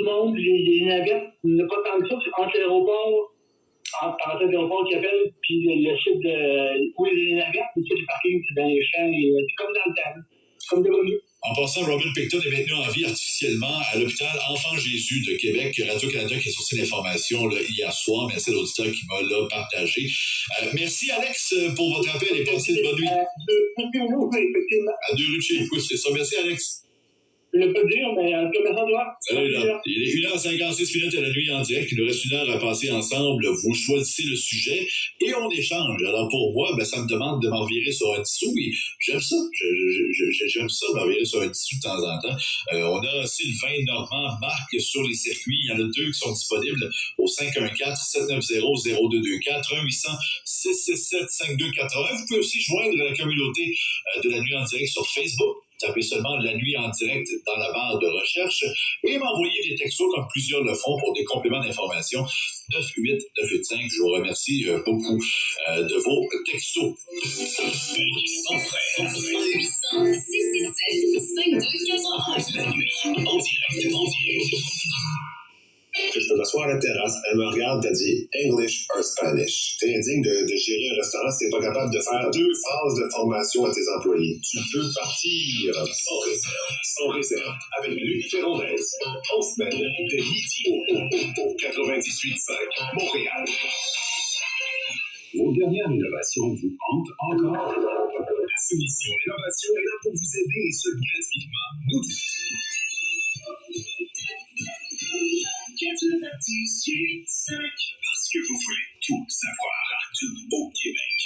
monde, les navettes, il n'y en a pas tant que ça, c'est entre l'aéroport, entre l'aéroport qui appelle, puis le site où il y a les navettes, le site du parking, c'est dans les champs, c'est comme dans le temps, c'est comme devenu. En passant, Robin Picton est maintenu en vie artificiellement à l'hôpital Enfant Jésus de Québec. Radio-Canada qui a sorti l'information là, hier soir. Merci à l'auditeur qui m'a là partagé. Merci, Alex, pour votre appel et passez une bonne nuit. À 2 rues de chez vous, c'est ça. Merci, Alex. Je ne peux pas dire, mais en tout cas, merci à toi. Il est 1h56 à la nuit en direct. Il nous reste 1 heure à passer ensemble. Vous choisissez le sujet et on échange. Alors pour moi, ça me demande de m'en virer sur un dissous. Et j'aime ça. J'aime ça, m'en virer sur un dissous de temps en temps. On a Sylvain, Normand, Marc sur les circuits. Il y en a 2 qui sont disponibles au 514-790-0224, 1-800-667-5280. Vous pouvez aussi joindre la communauté de la nuit en direct sur Facebook. Tapez seulement La Nuit en direct dans la barre de recherche et m'envoyer des textos comme plusieurs le font pour des compléments d'information. 98985. Je vous remercie beaucoup de vos textos. Sans frais. 1-800-667-5281. La nuit en direct. Je peux m'asseoir à la terrasse, elle me regarde, t'as dit English or Spanish. T'es indigne de gérer un restaurant si t'es pas capable de faire 2 phases de formation à tes employés. Tu peux partir sans réserve, avec Luc Ferrandez. En semaine, dès midi au 98.5 Montréal. Vos dernières innovations vous hantent encore? La solution Innovation est là pour vous aider et ce gratuitement. Nous 98.5 parce que vous voulez tout savoir partout au Québec.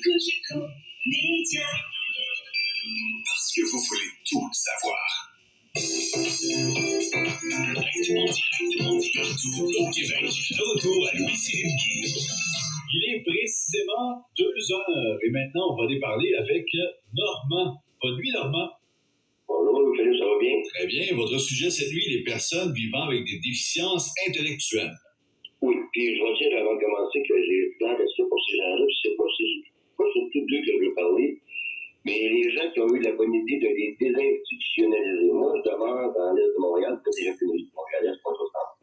Cogeco Média parce que vous voulez tout savoir. Directement partout au Québec. De retour à Louis-Cyril Guy. Il est précisément 2 heures et maintenant on va aller parler avec Normand. Bonne nuit, Normand. Bonjour, salut, ça va bien? Très bien. Votre sujet cette nuit, les personnes vivant avec des déficiences intellectuelles. Oui, puis je vais dire avant de commencer que j'ai plein de respect pour ces gens-là, puis c'est pas surtout d'eux que je veux parler, mais les gens qui ont eu la bonne idée de les désinstitutionnaliser. Moi, je demeure dans l'Est de Montréal, peut-être déjà qu'une ville de Montréal, c'est pas trop simple.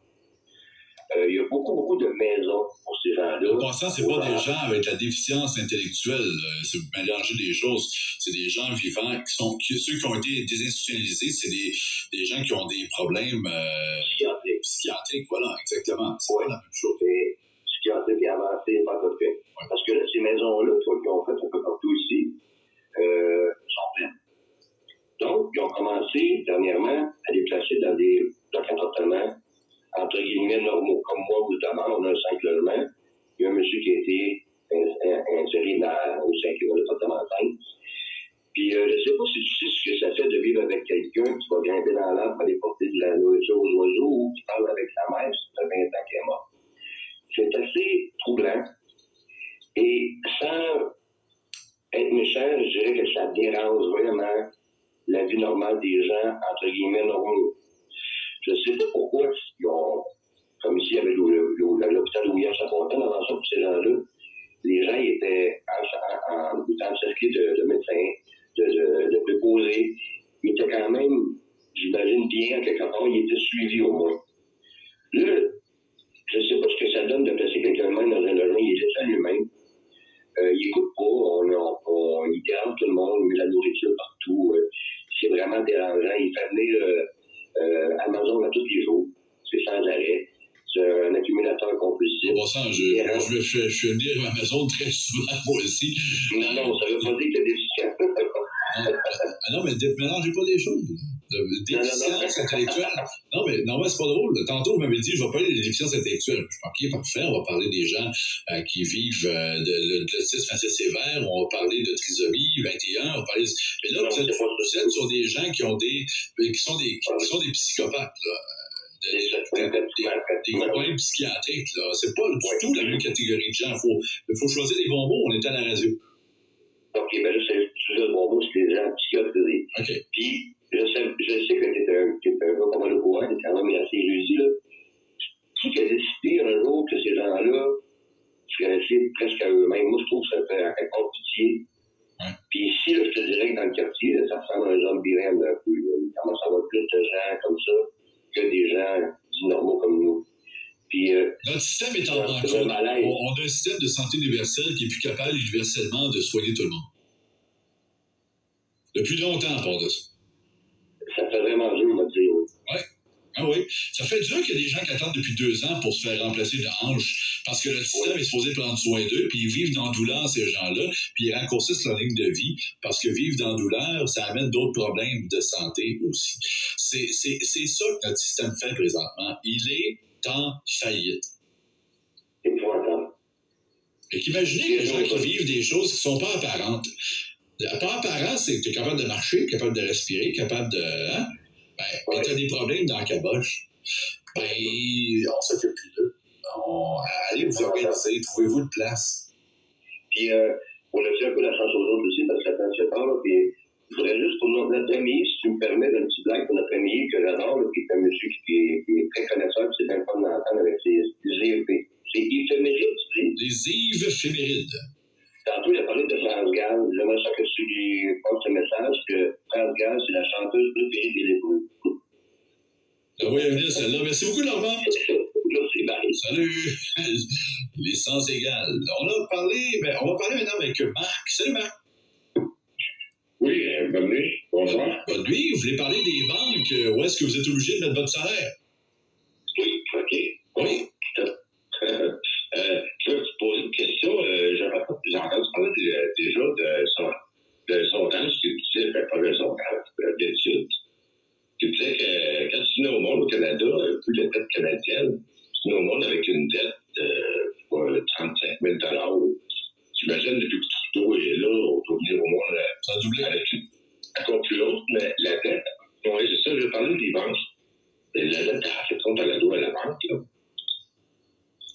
Il y a beaucoup de maisons pour ces gens-là. En passant, c'est pas des gens avec la déficience intellectuelle. Si vous mélangez des choses, c'est des gens vivants ceux qui ont été désinstitutionnalisés, c'est des gens qui ont des problèmes psychiatriques. Voilà, exactement. C'est pas la même chose. C'est psychiatrique et avancé, pas de fait. Ouais. Parce que là, ces maisons-là, qui ont fait un peu partout ici, sont pleines. Donc, ils ont commencé dernièrement à les placer dans des blocs d'appartements entre guillemets normaux, comme moi, vous le demande, on a 5 logements. Il y a un monsieur qui a été inséré au 5e département 5. Puis, je ne sais pas si tu sais ce que ça fait de vivre avec quelqu'un qui va grimper dans l'arbre pour aller porter de la nourriture aux oiseaux ou qui parle avec sa mère, ça fait 20 ans qu'elle est morte. C'est assez troublant. Et sans être méchant, je dirais que ça dérange vraiment la vie normale des gens, entre guillemets, normaux. Je ne sais pas pourquoi ils ont, comme ici, avec l'hôpital Louis Chapontaine, avant ça, pour ces gens-là, les gens étaient encerclés de médecins, de préposés. Ils étaient quand même, j'imagine bien, quelque part, ils étaient suivis au moins. Là, je ne sais pas ce que ça donne de placer quelqu'un de même dans un logement, il est seul lui-même. Il n'écoute pas, il garde tout le monde, il met de la nourriture partout. C'est vraiment dérangeant. Il fait venir Amazon à tous les jours. C'est sans arrêt. C'est un accumulateur compulsif. Bon sang, je fais venir Amazon très souvent, moi aussi. Non, ça ne veut pas dire que c'est déficient. Non, mais mélangez pas des choses. Déficience intellectuelle. Non, mais normalement, c'est pas drôle. Tantôt, vous m'avez dit, je vais parler des déficiences intellectuelles. Je pense qu'il est parfait. On va parler des gens qui vivent de l'autisme assez sévère. On va parler de trisomie 21. On va parler mais là, vous êtes sur des gens qui sont des psychopathes, là. Des problèmes psychiatriques, là. C'est pas du tout la même catégorie de gens. Il faut choisir les bons mots. On est à la radio. OK, ben là, c'est le bon mot, c'est les gens psychiatriques. OK. Puis, je sais que tu es un gars pas mal au courant, tu es quand même assez érudit, là. Qui a décidé un jour que ces gens-là se connaissaient presque à eux-mêmes? Moi, je trouve que ça fait encore pitié. Puis moitié, là, ça ressemble à un zombie land un peu. Là. Il commence à avoir plus de gens comme ça que des gens dits normaux comme nous. Puis, notre système est en c'est contrôle. un malaise. On a un système de santé universel qui est plus capable universellement de soigner tout le monde. Depuis longtemps, à part de ça. Ça fait vraiment dur, on va dire. Ouais. Ah oui. Ça fait dur qu'il y a des gens qui attendent depuis 2 ans pour se faire remplacer de hanche parce que le système est supposé prendre soin d'eux, puis ils vivent dans la douleur, ces gens-là, puis ils raccourcissent leur ligne de vie parce que vivre dans la douleur, ça amène d'autres problèmes de santé aussi. C'est ça que notre système fait présentement. Il est en faillite. C'est épouvantable. Et qu'imaginez les gens qui vivent des choses qui ne sont pas apparentes. Pas apparent, c'est que tu es capable de marcher, capable de respirer, capable de... Hein? Ben, tu as des problèmes dans la caboche. Ben, on s'occupe plus d'eux. Allez vous organiser, trouvez-vous de place. Puis, on a fait un peu la chance aux autres aussi, parce que ça fait tard, là, puis je voudrais juste pour notre ami, si tu me permets, un petit blague pour notre ami que j'adore, là, qui est un monsieur qui est très connaisseur, puis c'est bien fun d'entendre avec ses EFP. C'est éphéméride, tu sais? Les Yves éphémérides. Tantôt, il a parlé de France Gall. J'aimerais ça que tu lui passes ce message que France Gall, c'est la chanteuse préférée des Lébreux. La voyez venir, celle-là. Merci beaucoup, Normand. Merci, Barry. Salut. Les sens égales. On va parler maintenant avec Marc. Salut, Marc. Oui, bonne nuit. Bonsoir. Bonne nuit. Vous voulez parler des banques où est-ce que vous êtes obligé de mettre votre salaire? Oui, OK. Oui. Je vais te poser une question. J'ai entendu parler déjà de sondage que tu disais, pas de sondage, d'études. Tu disais que quand tu venais au monde au Canada, plus de dette canadienne, tu venais au monde avec une dette de 35 000 j'imagine depuis que Trudeau est là, on peut venir au monde Ça a doublé. avec encore plus haute, mais la dette, oui, c'est ça, je parlais des banques. Et la dette, elle fait compte à la doigt à la banque, là.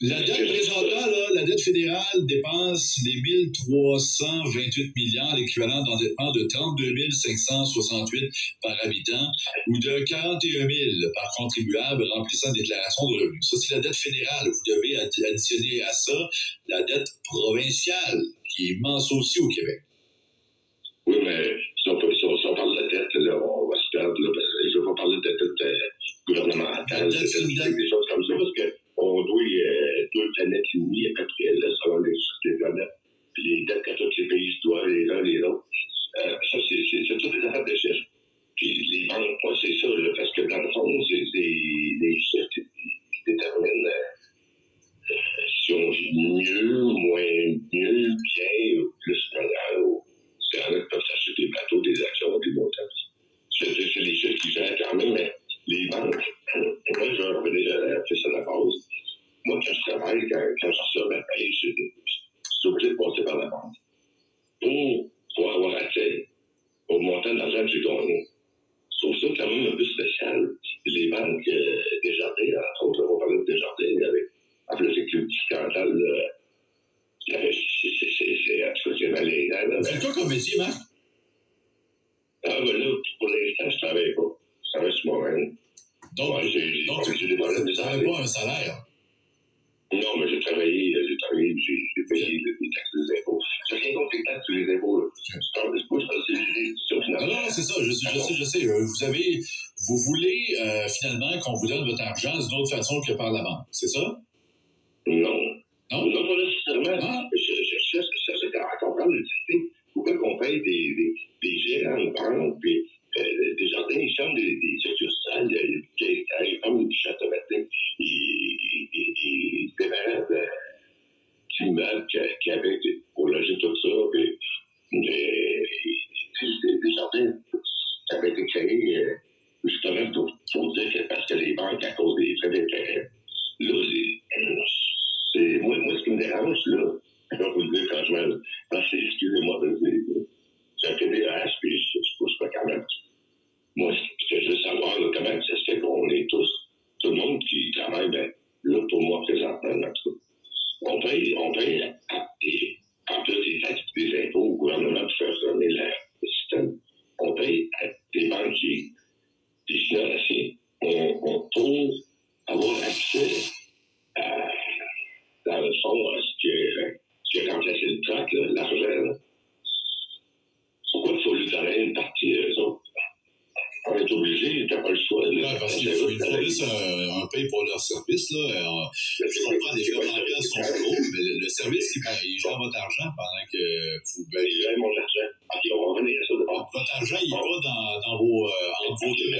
La dette présentement, là, la dette fédérale dépense les 1328 milliards, l'équivalent d'endettement de 32 568 par habitant ou de 41 000 par contribuable remplissant une déclaration de revenus. Ça, c'est la dette fédérale. Vous devez additionner à ça la dette provinciale, qui est immense aussi au Québec. Oui, mais si on parle de la dette, là, on va se perdre, là, parce que je ne veux pas parler de dette gouvernementale, des choses comme ça, parce que on doit 2 planètes et demie à peu près, là, selon les planètes. Puis les dettes que tous les pays se doivent les uns les autres. Ça, c'est toutes des affaires de chiffres. Puis les banques, moi, c'est ça, là, parce que dans le fond, c'est des chiffres qui déterminent si on vit mieux, moins mieux, bien, ou plus malade. C'est en là qui peuvent s'acheter des bateaux, des actions, des montants. C'est les chiffres qui gèrent quand même, mais les banques, moi, je vais revenir à la base. Moi, quand je travaille, quand je reçois ma paye, je suis obligé de passer par la banque pour avoir accès au montant d'argent que j'ai gagné. Je trouve ça quand même un peu spécial. Les banques Desjardins, entre autres, on va parler de Desjardins avec le petit scandale, c'est malaisant. C'est quoi comme métier, Marc? Ah, ben là, pour l'instant, je travaille pas. Je travaille sur moi-même. Donc, j'ai des problèmes de tu n'avais pas un salaire. Non, mais j'ai travaillé, j'ai payé les taxes des impôts. J'ai rien contre les taxes des impôts, là. C'est les institutions financières. Non, c'est ça, je sais. Vous voulez finalement qu'on vous donne votre argent d'une autre façon que par la banque, c'est ça? Non. Non? Non, pas nécessairement. Ah. Je cherche à comprendre l'utilité. Pourquoi qu'on paye des gérants de banque, puis des jardins, ils changent des secteurs sales, ils prennent des pichettes automatiques, ils démarrent d'immeubles qui avaient pour loger tout ça, puis des jardins, ça avait été créé justement pour dire que parce que les banques, à cause des frais d'intérêt, là, moi, ce qui me dérange, là, je vais vous le dire franchement, parce que, excusez-moi de le dire, c'est un PDH, puis je pousse pas quand même. Moi, je veux juste savoir là, comment ça se fait qu'on est tous, tout le monde qui travaille, ben, là, pour moi, présentement, en tout cas, on paye en plus des taxes dis, t'as pas le choix. Oui, parce qu'il faut fournissent un paye pour leur service. Là. Je comprends, les frais bancaires sont gros, mais le service, il gère votre argent pendant que vous Il gère mon argent. OK, on va revenir à ça de bord. Votre argent, il n'est pas dans entre vos deux là.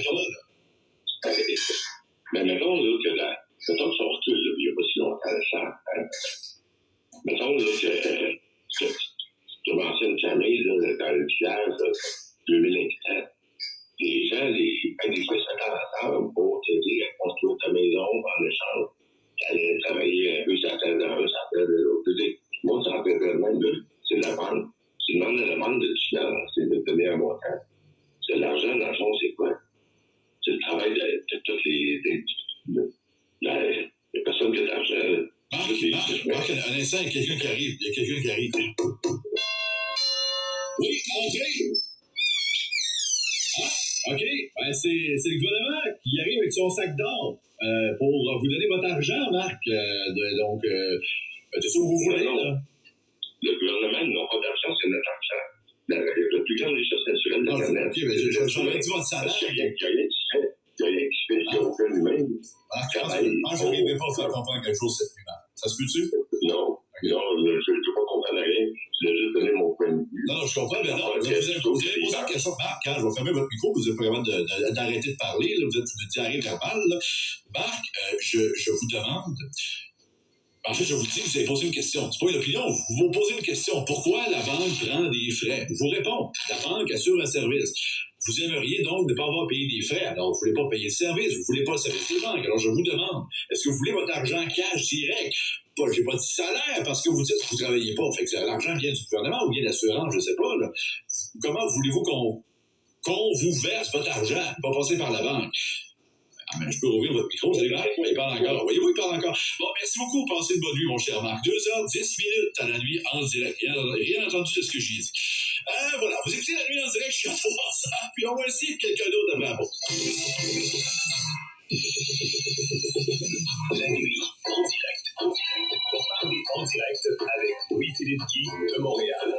Mais mettons là, que mettons que ça recule, il n'y a pas si longtemps, mettons là, que tu commençais une famille là, dans le village, 2000 habitants. Les gens, des fois, s'attendent ensemble pour t'aider à construire ta maison en échange. T'allais travailler un peu, ça t'aide d'un, ça t'aide de l'autre. Moi, ça en fait vraiment, c'est la vente. Tu demandes à la vente de différence, c'est de donner un montant. C'est l'argent, dans le fond, c'est quoi? C'est le travail de toutes les personnes qui ont de l'argent. Marc, un instant, il y a quelqu'un qui arrive. Oui, entrez! OK, ben c'est le gouvernement qui arrive avec son sac d'or pour vous donner votre argent, Marc. Donc, c'est ça que vous voulez, là? Le gouvernement n'a pas d'argent, c'est notre argent. Le plus grande richesse naturelle de la planète. OK, mais j'aurais dit votre salaire. Il n'y a rien qui se fait. Il n'y a rien qui se fait. Il n'y a aucun humain. Je n'arriverai pas à faire comprendre quelque chose cette nuit, Marc. Ça se peut-tu? Non, je ne peux pas comprendre rien. Je vais juste donner mon point de vue. Non, je comprends, mais non. Vous avez posé une question, Marc, quand je vais fermer votre micro, vous n'êtes pas capable d'arrêter de parler, là, vous êtes diarrhée verbale. Là. Marc, je vous demande. En fait, je vous dis, vous avez posé une question. C'est pas une opinion, vous vous posez une question. Pourquoi la banque prend des frais? Je vous réponds. La banque assure un service. Vous aimeriez donc ne pas avoir payé des frais, alors vous ne voulez pas payer le service, vous ne voulez pas le service des banques. Alors je vous demande, est-ce que vous voulez votre argent cash direct? Je n'ai pas dit salaire parce que vous dites que vous ne travaillez pas. Fait que l'argent vient du gouvernement ou vient d'assurance, je ne sais pas. Là. Comment voulez-vous qu'on vous verse votre argent, pas passer par la banque? Ah, mais je peux rouvrir votre micro, c'est grave. Il parle encore. Voyez-vous, il parle encore. Bon, merci beaucoup. Passez une bonne nuit, mon cher Marc. 2h10 à la nuit en direct. Rien entendu de ce que j'ai dit. Voilà, vous écoutez la nuit en direct, je suis à 300. Puis on va essayer quelqu'un d'autre après la pause. La nuit en direct. On parle en direct avec Louis-Philippe Guy de Montréal.